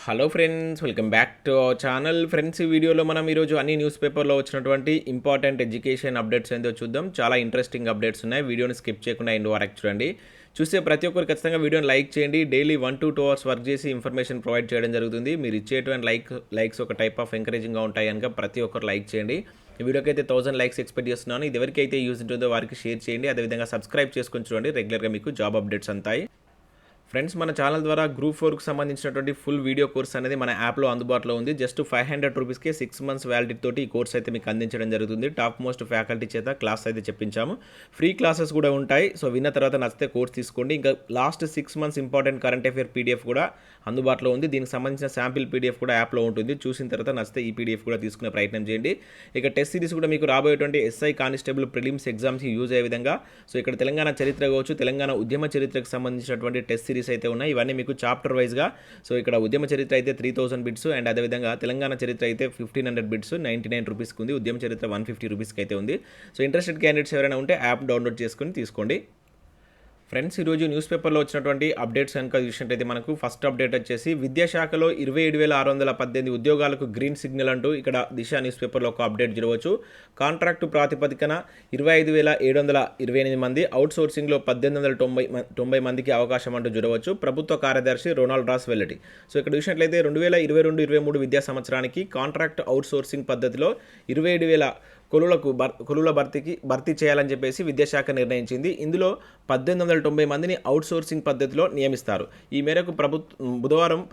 Hello friends, welcome back to our channel. Friends, ఈ వీడియోలో మనం ఈరోజు అన్ని న్యూస్ పేపర్లో వచ్చినటువంటి ఇంపార్టెంట్ ఎడ్యుకేషన్ అప్డేట్స్ ఏందో చూద్దాం. చాలా ఇంట్రెస్టింగ్ అప్డేట్స్ ఉన్నాయి. వీడియోని స్కిప్ చేయకుండా ఎండ్ వరకు చూడండి. చూస్తే ప్రతి ఒక్కరు ఖచ్చితంగా వీడియోని లైక్ చేయండి. డైలీ 1 to 2 అవర్స్ వర్క్ చేసి ఇన్ఫర్మేషన్ ప్రొవైడ్ చేయడం జరుగుతుంది. మీరు ఇచ్చేటువంటి లైక్స్ ఒక టైప్ ఆఫ్ ఎంకరేజింగ్గా ఉంటాయి కనుక ప్రతి ఒక్కరు లైక్ చేయండి. ఈ వీడియోకి అయితే 1000 లైక్స్ ఎక్స్పెక్ట్ చేస్తున్నాను. ఇది ఎవరికైతే యూజ్ ఉంటుందో వారికి షేర్ చేయండి. అదేవిధంగా సబ్స్క్రైబ్ చేసుకొని చూడండి. రెగ్యులర్గా మీకు జాబ్ అప్డేట్స్ అంతాయి. ఫ్రెండ్స్, మన ఛానల్ ద్వారా గ్రూప్ 4కు సంబంధించినటువంటి ఫుల్ వీడియో కోర్స్ అనేది మన యాప్లో అందుబాటులో ఉంది. జస్ట్ 500 రూపీస్కే 6 months వ్యాలిడిటీ తోటి ఈ కోర్స్ అయితే మీకు అందించడం జరుగుతుంది. టాప్ మోస్ట్ ఫ్యాకల్టీ చేత క్లాస్ అయితే చెప్పించాము. ఫ్రీ క్లాసెస్ కూడా ఉంటాయి. సో విన్న తర్వాత నచ్చితే కోర్స్ తీసుకోండి. ఇంకా last 6 months important current affair PDF కూడా అందుబాటులో ఉంది. దీనికి సంబంధించిన శాంపిల్ పీడిఎఫ్ కూడా యాప్లో ఉంటుంది. చూసిన తర్వాత నచ్చితే ఈ పీడిఎఫ్ కూడా తీసుకునే ప్రయత్నం చేయండి. ఇక టెస్ట్ సిరీస్ కూడా మీకు రాబోయేటువంటి ఎస్ఐ కానిస్టేబుల్ ప్రిలిమ్స్ ఎగ్జామ్స్కి యూజ్ అయ్యే విధంగా సో ఇక్కడ తెలంగాణ చరిత్ర కావచ్చు, తెలంగాణ ఉద్యమ చరిత్రకు సంబంధించినటువంటి టెస్ట్ సిరీస్ అయితే ఉన్నాయి. ఇవన్నీ మీకు చాప్టర్ వైజ్గా సో ఇక్కడ ఉద్యమ చరిత్ర అయితే 3000 బిట్స్ అండ్ అదేవిధంగా తెలంగాణ చరిత్ర అయితే 1500 బిట్స్ 99 రూపీస్కి ఉంది. ఉద్యమ చరిత్ర 150 రూపీస్కి అయితే ఉంది. సో ఇంట్రెస్టెడ్ క్యాండిడేట్స్ ఎవరైనా ఉంటే యాప్ డౌన్లోడ్ చేసుకుని తీసుకోండి. ఫ్రెండ్స్, ఈరోజు న్యూస్ పేపర్లో వచ్చినటువంటి అప్డేట్స్ కనుక చూసినట్టయితే మనకు ఫస్ట్ అప్డేట్ వచ్చేసి విద్యాశాఖలో 27,618 ఉద్యోగాలకు గ్రీన్ సిగ్నల్ అంటూ ఇక్కడ దిశ న్యూస్ పేపర్లో ఒక అప్డేట్ చూడవచ్చు. కాంట్రాక్టు ప్రాతిపదికన 25,728 మంది, అవుట్ సోర్సింగ్లో 1890 మందికి అవకాశం అంటూ చూడవచ్చు. ప్రభుత్వ కార్యదర్శి రొనాల్డ్ రాస్ వెల్లడి. సో ఇక్కడ చూసినట్లయితే 2022-23 విద్యా సంవత్సరానికి కాంట్రాక్ట్ అవుట్ సోర్సింగ్ పద్ధతిలో 27,000 కొలువుల భర్తీ చేయాలని చెప్పేసి విద్యాశాఖ నిర్ణయించింది. ఇందులో 1890 మందిని అవుట్ సోర్సింగ్ పద్ధతిలో నియమిస్తారు. ఈ మేరకు బుధవారం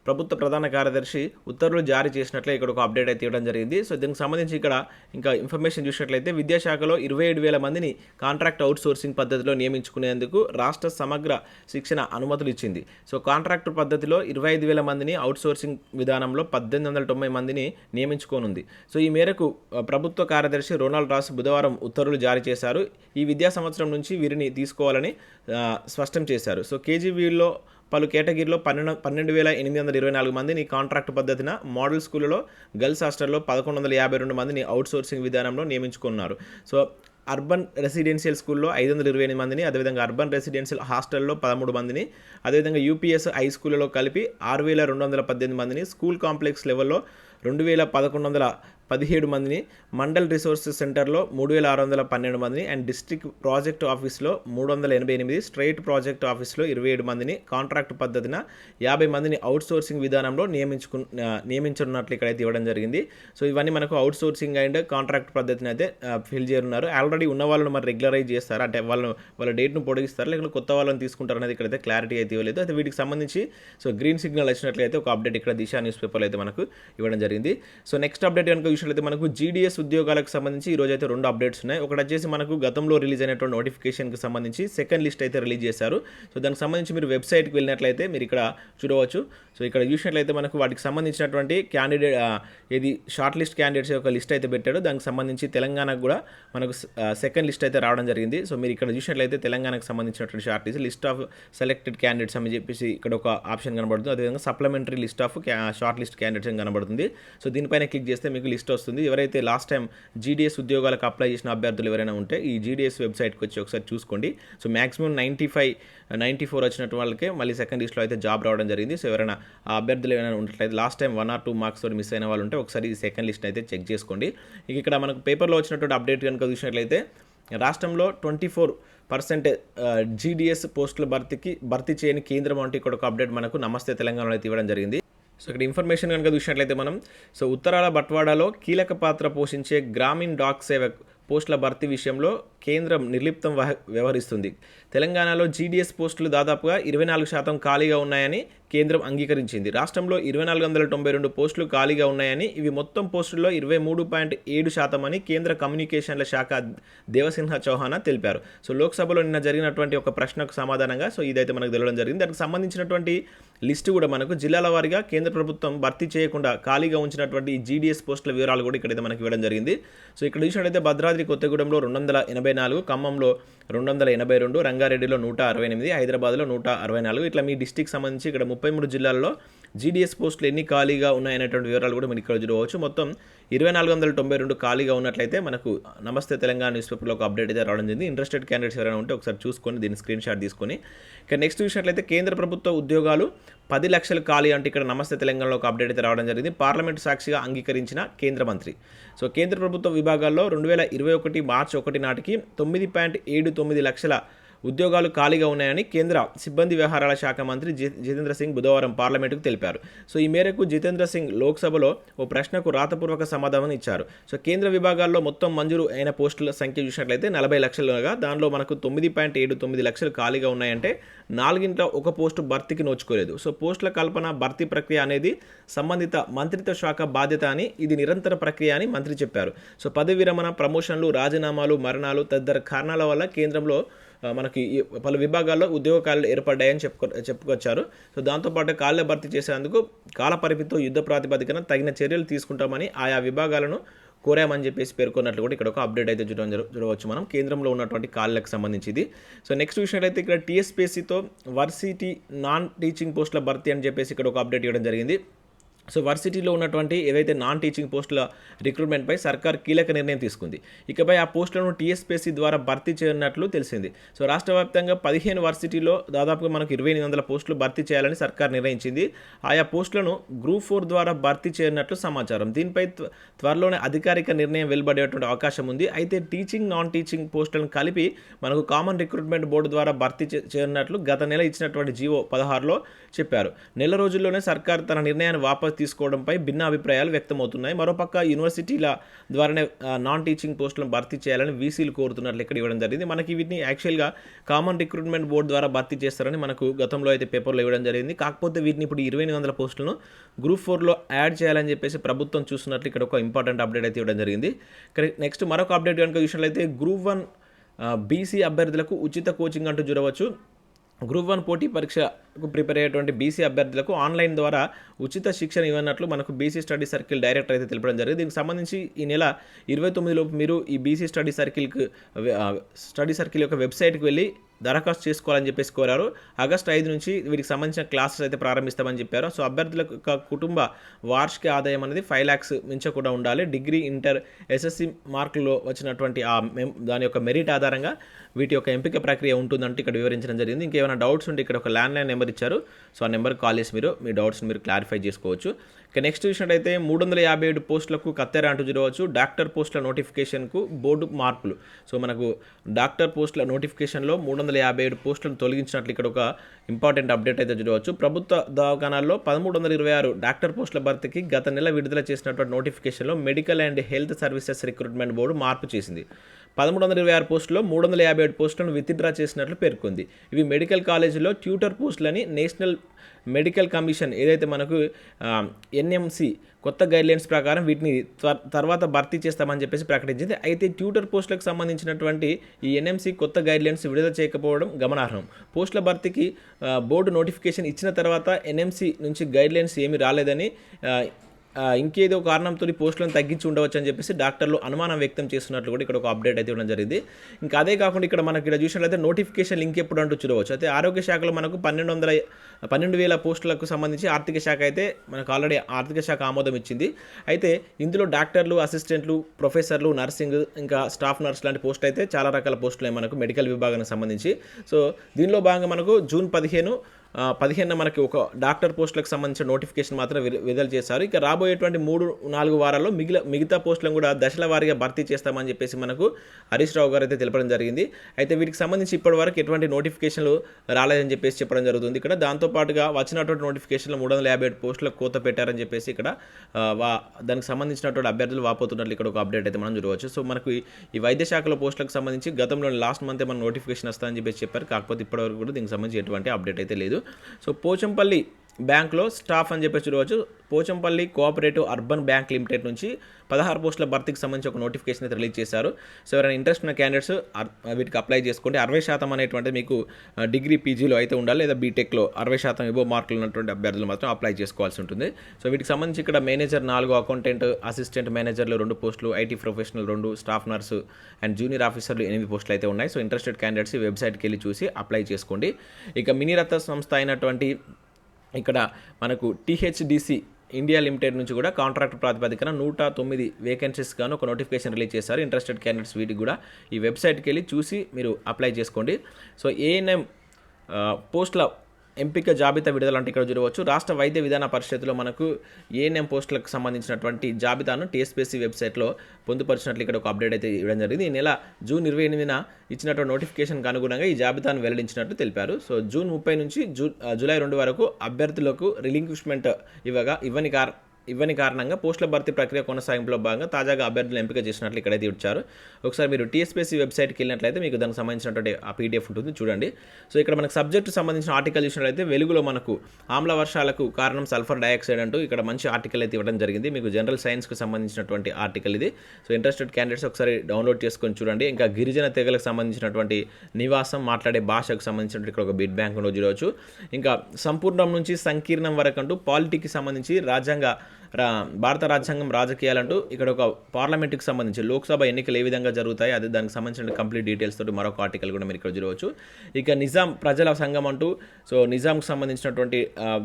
ప్రభుత్వ ప్రధాన కార్యదర్శి ఉత్తర్వులు జారీ చేసినట్లే ఇక్కడ ఒక అప్డేట్ అయితే ఇవ్వడం జరిగింది. సో దీనికి సంబంధించి ఇక్కడ ఇంకా ఇన్ఫర్మేషన్ చూసినట్లయితే విద్యాశాఖలో 27,000 మందిని కాంట్రాక్ట్ అవుట్ సోర్సింగ్ పద్ధతిలో నియమించుకునేందుకు రాష్ట్ర సమగ్ర శిక్షణ అనుమతులు ఇచ్చింది. సో కాంట్రాక్టు పద్ధతిలో 25,000 మందిని అవుట్ సోర్సింగ్ విధానంలో 1890 మందిని నియమించుకోనుంది. సో ఈ మేరకు ప్రభుత్వ కార్యదర్శి రొనాల్డ్ రాస్ బుధవారం ఉత్తర్వులు జారీ చేశారు. ఈ విద్యా సంవత్సరం నుంచి వీరిని తీసుకోవాలని స్పష్టం చేశారు. సో కేజీబీలో పలు కేటగిరీలో 12,824 మందిని కాంట్రాక్ట్ పద్ధతిన, మోడల్ స్కూళ్ళలో, గర్ల్స్ హాస్టల్లో 1152 మందిని అవుట్ సోర్సింగ్ విధానంలో నియమించుకున్నారు. సో అర్బన్ రెసిడెన్షియల్ స్కూల్లో 528 మందిని, అదేవిధంగా అర్బన్ రెసిడెన్షియల్ హాస్టల్లో 13 మందిని, అదేవిధంగా యూపీఎస్ హై స్కూళ్ళలో కలిపి 6,218 మందిని, స్కూల్ కాంప్లెక్స్ లెవెల్లో 2,117 మందిని, మండల్ రిసోర్సెస్ సెంటర్లో 3,612 మందిని అండ్ డిస్ట్రిక్ట్ ప్రాజెక్ట్ ఆఫీస్లో 388, స్ట్రైట్ ప్రాజెక్ట్ ఆఫీస్లో 27 మందిని, కాంట్రాక్ట్ పద్ధతిన 50 మందిని అవుట్ సోర్సింగ్ విధానంలో నియమించనున్నట్లు ఇక్కడైతే ఇవ్వడం జరిగింది. సో ఇవన్నీ మనకు అవుట్ సోర్సింగ్ అండ్ కాంట్రాక్ట్ పద్ధతిని అయితే ఫిల్ చేయనున్నారు. ఆల్రెడీ ఉన్న వాళ్ళని మరి రెగ్యులరైజ్ చేస్తారు, అంటే వాళ్ళ డేట్ను పొడిగిస్తారు, లేకపోతే కొత్త వాళ్ళని తీసుకుంటారు అనేది ఇక్కడైతే క్లారిటీ అయితే ఇవ్వలేదు. అయితే వీటికి సంబంధించి సో గ్రీన్ సిగ్నల్ వచ్చినట్లయితే ఒక అప్డేట్ ఇక్కడ దిశ న్యూస్ పేపర్లో అయితే మనకు ఇవ్వడం జరిగింది. సో నెక్స్ట్ అప్డేట్ కనుక చూసినట్లయితే మనకు GDS ఉద్యోగాలకు సంబంధించి ఈరోజు అయితే 2 అప్డేట్స్ ఉన్నాయి. ఒకటి వచ్చేసి మనకు గతంలో రిలీజ్ అయినటువంటి నోటిఫికేషన్కి సంబంధించి సెకండ్ లిస్ట్ అయితే రిలీజ్ చేశారు. సో దానికి సంబంధించి మీరు వెబ్సైట్కి వెళ్ళినట్లయితే మీరు ఇక్కడ చూడవచ్చు. సో ఇక్కడ చూసినట్లయితే మనకు వాటికి సంబంధించినటువంటి షార్ట్ లిస్ట్ క్యాండిడేట్స్ యొక్క లిస్ట్ అయితే పెట్టాడు. దానికి సంబంధించి తెలంగాణకు కూడా మనకు సెకండ్ లిస్ట్ అయితే రావడం జరిగింది. సో మీరు ఇక్కడ చూసినట్లయితే తెలంగాణకు సంబంధించినటువంటి short list of selected candidates అని చెప్పేసి ఇక్కడ ఒక ఆప్షన్ కనబడుతుంది. అదేవిధంగా supplementary list of short list candidates అని కనబడుతుంది. సో దీనిపైన క్లిక్ చేస్తే మీకు లిస్ట్ వస్తుంది. ఎవరైతే లాస్ట్ టైం GDS ఉద్యోగాలకు అప్లై చేసిన అభ్యర్థులు ఎవరైనా ఉంటే ఈ GDS వెబ్సైట్కి వచ్చి ఒకసారి చూసుకోండి. సో మ్యాక్సిమం 94 వచ్చినట్టు వాళ్ళకే మళ్ళీ సెకండ్ లిస్ట్లో అయితే జాబ్ రావడం జరిగింది. సో ఎవరైనా ఆ అభ్యర్థులు ఏమైనా ఉన్నట్లయితే లాస్ట్ టైం 1 or 2 మార్క్స్ తోటి మిస్ అయిన వాళ్ళు ఉంటే ఒకసారి ఈ సెకండ్ లిస్ట్ అయితే చెక్ చేసుకోండి. ఇక్కడ మనకు పేపర్లో వచ్చినటువంటి అప్డేట్ కనుక చూసినట్లయితే రాష్ట్రంలో 24% GDS పోస్టుల భర్తీ చేయని కేంద్రం అంటే ఇక్కడ ఒక అప్డేట్ మనకు నమస్తే తెలంగాణలో అయితే ఇవ్వడం జరిగింది. సో ఇక్కడ ఇన్ఫర్మేషన్ కనుక చూసినట్లయితే మనం ఉత్తరాల బట్వాడాలో కీలక పాత్ర పోషించే గ్రామీణ డాక్ సేవక్ పోస్టుల భర్తీ విషయంలో కేంద్రం నిర్లిప్తం వ్యవహరిస్తుంది. తెలంగాణలో GDS పోస్టులు దాదాపుగా 24% ఖాళీగా ఉన్నాయని కేంద్రం అంగీకరించింది. రాష్ట్రంలో 2,492 పోస్టులు ఖాళీగా ఉన్నాయని, ఇవి మొత్తం పోస్టుల్లో 23.7% అని కేంద్ర కమ్యూనికేషన్ల శాఖ దేవసింహ చౌహాన్ తెలిపారు. సో లోక్సభలో నిన్న జరిగినటువంటి ఒక ప్రశ్నకు సమాధానంగా సో ఇదైతే మనకు తెలియడం జరిగింది. దానికి సంబంధించినటువంటి లిస్టు కూడా మనకు జిల్లాల వారీగా కేంద్ర ప్రభుత్వం భర్తీ చేయకుండా ఖాళీగా ఉంచినటువంటి GDS పోస్టుల వివరాలు కూడా ఇక్కడైతే మనకి ఇవ్వడం జరిగింది. సో ఇక్కడ చూసినట్లయితే భద్రాద్రి కొత్తగూడెంలో 284, ఖమ్మంలో 282, రంగారెడ్డిలో 168, హైదరాబాద్లో 164, ఇట్లా మీ డిస్టిక్ సంబంధించి ఇక్కడ 33 జిల్లాల్లో GDS పోస్టులు ఎన్ని ఖాళీగా ఉన్నాయనేటువంటి వివరాలు కూడా మీరు ఇక్కడ చూడవచ్చు. మొత్తం 2492 ఖాళీగా ఉన్నట్లయితే మనకు నమస్తే తెలంగాణ న్యూస్ పేపర్లో ఒక అప్డేట్ అయితే రావడం జరిగింది. ఇంట్రెస్టెడ్ క్యాండిడేట్స్ ఎవరైనా ఉంటే ఒకసారి చూసుకొని దీన్ని స్క్రీన్ షాట్ తీసుకొని ఇక నెక్స్ట్ చూసినట్లయితే కేంద్ర ప్రభుత్వ ఉద్యోగాలు 10 లక్షలు ఖాళీ అంటే ఇక్కడ నమస్తే తెలంగాణలో ఒక అప్డేట్ అయితే రావడం జరిగింది. పార్లమెంటు సాక్షిగా అంగీకరించిన కేంద్ర మంత్రి. సో కేంద్ర ప్రభుత్వ విభాగాల్లో 2021 మార్చి 1 నాటికి 9.79 లక్షల ఉద్యోగాలు ఖాళీగా ఉన్నాయని కేంద్ర సిబ్బంది వ్యవహారాల శాఖ మంత్రి జితేంద్ర సింగ్ బుధవారం పార్లమెంటుకు తెలిపారు. సో ఈ మేరకు జితేంద్ర సింగ్ లోక్సభలో ఓ ప్రశ్నకు రాతపూర్వక సమాధానం ఇచ్చారు. సో కేంద్ర విభాగాల్లో మొత్తం మంజూరు అయిన పోస్టుల సంఖ్య చూసినట్లయితే 40 లక్షలుగా దానిలో మనకు 9.79 లక్షలు ఖాళీగా ఉన్నాయంటే 4 ఒక పోస్టు భర్తీకి నోచుకోలేదు. సో పోస్టుల కల్పన భర్తీ ప్రక్రియ అనేది సంబంధిత మంత్రిత్వ శాఖ బాధ్యత అని, ఇది నిరంతర ప్రక్రియ అని మంత్రి చెప్పారు. సో పదవి విరమణ, ప్రమోషన్లు, రాజీనామాలు, మరణాలు తదితర కారణాల వల్ల కేంద్రంలో మనకి పలు విభాగాల్లో ఉద్యోగ ఖాళీలు ఏర్పడ్డాయని చెప్పుకొచ్చారు. సో దాంతోపాటు ఖాళీల భర్తీ చేసేందుకు కాల పరిమితితో యుద్ధ ప్రాతిపదికన తగిన చర్యలు తీసుకుంటామని ఆయా విభాగాలను కోరామని చెప్పేసి పేర్కొన్నట్లు కూడా ఇక్కడ ఒక అప్డేట్ అయితే చూడవచ్చు మనం కేంద్రంలో ఉన్నటువంటి ఖాళీలకు సంబంధించింది. సో నెక్స్ట్ విషయం ఇక్కడ TSPSCతో వర్సిటీ నాన్ టీచింగ్ పోస్టుల భర్తీ అని చెప్పేసి ఇక్కడ ఒక అప్డేట్ ఇవ్వడం జరిగింది. సో వర్సిటీలో ఉన్నటువంటి ఏవైతే నాన్ టీచింగ్ పోస్టుల రిక్రూట్మెంట్పై సర్కార్ కీలక నిర్ణయం తీసుకుంది. ఇకపై ఆ పోస్టులను TSPSC ద్వారా భర్తీ చేయనున్నట్లు తెలిసింది. సో రాష్ట్ర వ్యాప్తంగా 15 వర్సిటీలో దాదాపుగా మనకు 2800 పోస్టులు భర్తీ చేయాలని సర్కార్ నిర్ణయించింది. ఆయా పోస్టులను గ్రూప్ 4 ద్వారా భర్తీ చేయనున్నట్లు సమాచారం. దీనిపై త్వరలోనే అధికారిక నిర్ణయం వెలువడేటువంటి అవకాశం ఉంది. అయితే టీచింగ్, నాన్ టీచింగ్ పోస్టులను కలిపి మనకు కామన్ రిక్రూట్మెంట్ బోర్డు ద్వారా భర్తీ చేయనున్నట్లు గత నెల ఇచ్చినటువంటి జీవో 16లో చెప్పారు. నెల రోజుల్లోనే సర్కార్ తన నిర్ణయాన్ని వాపసు తీసుకోవడంపై భిన్న అభిప్రాయాలు వ్యక్తమవుతున్నాయి. మరోపక్క యూనివర్సిటీల ద్వారానే నాన్ టీచింగ్ పోస్టులను భర్తీ చేయాలని వీసీలు కోరుతున్నట్లు ఇక్కడ ఇవ్వడం జరిగింది. మనకి వీటిని యాక్చువల్గా కామన్ రిక్రూట్మెంట్ బోర్డు ద్వారా భర్తీ చేస్తారని మనకు గతంలో అయితే పేపర్లో ఇవ్వడం జరిగింది. కాకపోతే వీటిని ఇప్పుడు 2800 పోస్టులను గ్రూప్ 4లో యాడ్ చేయాలని చెప్పేసి ప్రభుత్వం చూస్తున్నట్లు ఇక్కడ ఒక ఇంపార్టెంట్ అప్డేట్ అయితే ఇవ్వడం జరిగింది. నెక్స్ట్ మరొక అప్డేట్ కనుక చూసినట్లయితే గ్రూప్ 1 BC అభ్యర్థులకు ఉచిత కోచింగ్ అంటూ చూడవచ్చు. గ్రూప్ 1 పోటీ పరీక్షకు ప్రిపేర్ అయ్యేటువంటి BC అభ్యర్థులకు ఆన్లైన్ ద్వారా ఉచిత శిక్షణ ఇవ్వనట్లు మనకు BC స్టడీ సర్కిల్ డైరెక్టర్ అయితే తెలపడం జరిగింది. దీనికి సంబంధించి ఈ నెల 29 లోపు మీరు ఈ BC స్టడీ సర్కిల్ యొక్క వెబ్సైట్కి వెళ్ళి దరఖాస్తు చేసుకోవాలని చెప్పేసి కోరారు. ఆగస్టు 5 నుంచి వీటికి సంబంధించిన క్లాసెస్ అయితే ప్రారంభిస్తామని చెప్పారు. సో అభ్యర్థులకు కుటుంబ వార్షిక ఆదాయం అనేది 5 lakhs మించకుండా ఉండాలి. డిగ్రీ, ఇంటర్, SSC మార్కుల్లో వచ్చినటువంటి దాని యొక్క మెరిట్ ఆధారంగా వీటి యొక్క ఎంపిక ప్రక్రియ ఉంటుందంటే ఇక్కడ వివరించడం జరిగింది. ఇంకేమైనా డౌట్స్ ఉంటే ఇక్కడ ఒక ల్యాండ్లైన్ నెంబర్ ఇచ్చారు. సో ఆ నెంబర్కి కాల్ చేసి మీరు మీ డౌట్స్ని మీరు క్లారిఫై చేసుకోవచ్చు. ఇక నెక్స్ట్ చూసినట్టయితే 357 పోస్టులకు కత్తెర అంటూ చూడవచ్చు. డాక్టర్ పోస్టుల నోటిఫికేషన్కు బోర్డు మార్పులు. సో మనకు డాక్టర్ పోస్టుల నోటిఫికేషన్లో 357 పోస్టులను తొలగించినట్లు ఇక్కడ ఒక ఇంపార్టెంట్ అప్డేట్ అయితే చూడవచ్చు. ప్రభుత్వ దవాఖానాల్లో 1326 డాక్టర్ పోస్టుల భర్తీకి గత నెల విడుదల చేసినటువంటి నోటిఫికేషన్లో medical and health services recruitment board మార్పు చేసింది. 1326 పోస్టుల్లో 357 పోస్టులను విత్డ్రా చేసినట్లు పేర్కొంది. ఇవి మెడికల్ కాలేజీలో ట్యూటర్ పోస్టులని నేషనల్ మెడికల్ కమిషన్ ఏదైతే మనకు NMC కొత్త గైడ్లైన్స్ ప్రకారం వీటిని తర్వాత భర్తీ చేస్తామని చెప్పేసి ప్రకటించింది. అయితే ట్యూటర్ పోస్టులకు సంబంధించినటువంటి ఈ NMC కొత్త గైడ్లైన్స్ విడుదల చేయకపోవడం గమనార్హం. పోస్టుల భర్తీకి బోర్డు నోటిఫికేషన్ ఇచ్చిన తర్వాత NMC నుంచి గైడ్లైన్స్ ఏమీ రాలేదని ఇంకేదో కారణంతో పోస్టులను తగ్గించి ఉండవచ్చు అని చెప్పేసి డాక్టర్లు అనుమానం వ్యక్తం చేస్తున్నట్లు కూడా ఇక్కడ ఒక అప్డేట్ అయితే ఇవ్వడం జరిగింది. ఇంకా అదే కాకుండా ఇక్కడ మనకి ఇక్కడ చూసినట్లయితే నోటిఫికేషన్ లింక్ ఎప్పుడు అంటూ చూడవచ్చు. అయితే ఆరోగ్య శాఖలో మనకు 12,000 పోస్టులకు సంబంధించి ఆర్థిక శాఖ అయితే మనకు ఆల్రెడీ ఆర్థిక శాఖ ఆమోదం ఇచ్చింది. అయితే ఇందులో డాక్టర్లు, అసిస్టెంట్లు, ప్రొఫెసర్లు, నర్సింగ్, ఇంకా స్టాఫ్ నర్స్ లాంటి పోస్టులు అయితే చాలా రకాల పోస్టులు మనకు మెడికల్ విభాగానికి సంబంధించి. సో దీనిలో భాగంగా మనకు జూన్ 15 మనకి ఒక డాక్టర్ పోస్టులకు సంబంధించిన నోటిఫికేషన్ మాత్రం విడుదల చేశారు. ఇక రాబోయేటువంటి 3-4 వారాల్లో మిగతా పోస్టులను కూడా దశల వారీగా భర్తీ చేస్తామని చెప్పేసి మనకు హరీష్ రావు గారు అయితే తెలపడం జరిగింది. అయితే వీటికి సంబంధించి ఇప్పటి వరకు ఎటువంటి నోటిఫికేషన్లు రాలేదని చెప్పేసి చెప్పడం జరుగుతుంది. ఇక్కడ దాంతోపాటుగా వచ్చినటువంటి నోటిఫికేషన్లో 357 పోస్టులకు కోత పెట్టారని చెప్పేసి ఇక్కడ దానికి సంబంధించినటువంటి అభ్యర్థులు వాపోతున్నట్లు ఇక్కడ ఒక అప్డేట్ అయితే మనం చూడవచ్చు. సో మనకు ఈ వైద్య శాఖలో పోస్టులకు సంబంధించి గతంలో లాస్ట్ మంత్ మన నోటిఫికేషన్ వస్తుందని చెప్పేసి చెప్పారు. కాకపోతే ఇప్పటివరకు కూడా దీనికి సంబంధించి ఎటువంటి అప్డేట్ అయితే లేదు. సో పోచంపల్లి బ్యాంక్లో స్టాఫ్ అని చెప్పేసి చూడవచ్చు. Pochampally cooperative urban bank limited నుంచి 16 పోస్టుల భర్తీకి సంబంధించి ఒక నోటిఫికేషన్ అయితే రిలీజ్ చేశారు. సో ఎవరైనా ఇంట్రెస్ట్ ఉన్న క్యాండిడేట్స్ వీటికి అప్లై చేసుకోండి. 60% అనేటువంటిది మీకు డిగ్రీ PGలో అయితే ఉండాలి, లేదా బీటెక్లో 60% ఎబో మార్కులు ఉన్నటువంటి అభ్యర్థులు మాత్రం అప్లై చేసుకోవాల్సి ఉంటుంది. సో వీటికి సంబంధించి ఇక్కడ మేనేజర్ 4, అకౌంటెంట్, అసిస్టెంట్ మేనేజర్లు 2 పోస్టులు, IT professional 2, staff nurse and junior ఆఫీసర్లు 8 పోస్టులు అయితే ఉన్నాయి. సో ఇంట్రెస్టెడ్ క్యాండిడేట్స్ వెబ్సైట్కి వెళ్ళి చూసి అప్లై చేసుకోండి. ఇక మినీ రత్న సంస్థ అయినటువంటి ఇక్కడ మనకు టీహెచ్డిసి ఇండియా లిమిటెడ్ నుంచి కూడా కాంట్రాక్ట్ ప్రాతిపదికన 109 వేకెన్సీస్ గాను ఒక నోటిఫికేషన్ రిలీజ్ చేశారు. ఇంట్రెస్టెడ్ క్యాండిడేట్స్ వీటికి కూడా ఈ వెబ్సైట్కి వెళ్ళి చూసి మీరు అప్లై చేసుకోండి. సో ఏఎన్ఎం పోస్టుల ఎంపిక జాబితా విడుదల అంటే ఇక్కడ చూడవచ్చు. రాష్ట్ర వైద్య విధాన పరిషత్తులో మనకు ఏఎన్ఎం పోస్టులకు సంబంధించినటువంటి జాబితాను టీఎస్పీఎస్సీ వెబ్సైట్లో పొందుపరిచినట్లు ఇక్కడ ఒక అప్డేట్ అయితే ఇవ్వడం జరిగింది. ఈ నెల జూన్ 28న ఇచ్చినటువంటి నోటిఫికేషన్కి అనుగుణంగా ఈ జాబితాను వెల్లడించినట్లు తెలిపారు. సో జూన్ 30 నుంచి జూలై 2 వరకు అభ్యర్థులకు రిలింక్విష్మెంట్ ఇవ్వని కారణంగా పోస్టుల భర్తీ ప్రక్రియ కొనసాగింపులో భాగంగా తాజాగా అభ్యర్థులు ఎంపిక చేసినట్లు ఇక్కడైతే ఇచ్చారు. ఒకసారి మీరు టీఎస్పీఎస్సీ వెబ్సైట్కి వెళ్ళినట్లయితే మీకు దానికి సంబంధించినటువంటి ఆ పీడిఎఫ్ ఉంటుంది, చూడండి. సో ఇక్కడ మనకు సబ్జెక్టు సంబంధించిన ఆర్టికల్ చూసినట్లయితే వెలుగులో మనకు ఆమ్ల వర్షాలకు కారణం సల్ఫర్ డైఆక్సైడ్ అంటూ ఇక్కడ మంచి ఆర్టికల్ అయితే ఇవ్వడం జరిగింది. మీకు జనరల్ సైన్స్కి సంబంధించినటువంటి ఆర్టికల్ ఇది. సో ఇంట్రెస్టెడ్ క్యాండిడేట్స్ ఒకసారి డౌన్లోడ్ చేసుకొని చూడండి. ఇంకా గిరిజన తెగలకు సంబంధించినటువంటి నివాసం మాట్లాడే భాషకు సంబంధించినటువంటి ఇక్కడ ఒక బిడ్ బ్యాంక్ చూడవచ్చు. ఇంకా సంపూర్ణం నుంచి సంకీర్ణం వరకు అంటూ పాలిటీకి సంబంధించి భారత రాజ్యాంగం రాజకీయాలంటూ ఇక్కడ ఒక పార్లమెంట్కి సంబంధించి లోక్సభ ఎన్నికలు ఏ విధంగా జరుగుతాయి అది దానికి సంబంధించిన కంప్లీట్ డీటెయిల్స్ తోటి మరొక ఆర్టికల్ కూడా మీరు ఇక్కడ చూడవచ్చు. ఇక నిజాం ప్రజల సంఘం అంటూ సో నిజాంకి సంబంధించినటువంటి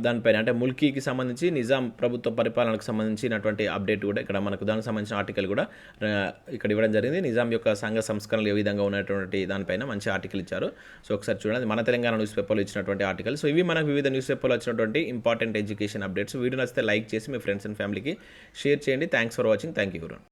దానిపైన అంటే ముల్కీకి సంబంధించి నిజాం ప్రభుత్వ పరిపాలనకు సంబంధించినటువంటి అప్డేట్ కూడా ఇక్కడ మనకు దానికి సంబంధించిన ఆర్టికల్ కూడా ఇక్కడ ఇవ్వడం జరిగింది. నిజాం యొక్క సంఘ సంస్కరణలు ఏ విధంగా ఉన్నటువంటి దానిపైన మంచి ఆర్టికల్ ఇచ్చారు. సో ఒకసారి చూడండి, మన తెలంగాణ న్యూస్ పేపర్లో ఇచ్చినటువంటి ఆర్టికల్. సో ఇవి మనకు వివిధ న్యూస్ పేపర్లో వచ్చినటువంటి ఇంపార్టెంట్ ఎడ్యుకేషన్ అప్డేట్స్. వీడియో నచ్చితే లైక్ చేసి మీ ఫ్రెండ్స్ అండ్ ఫ్యామిలీకి షేర్ చేయండి. Thanks for watching. Thank you.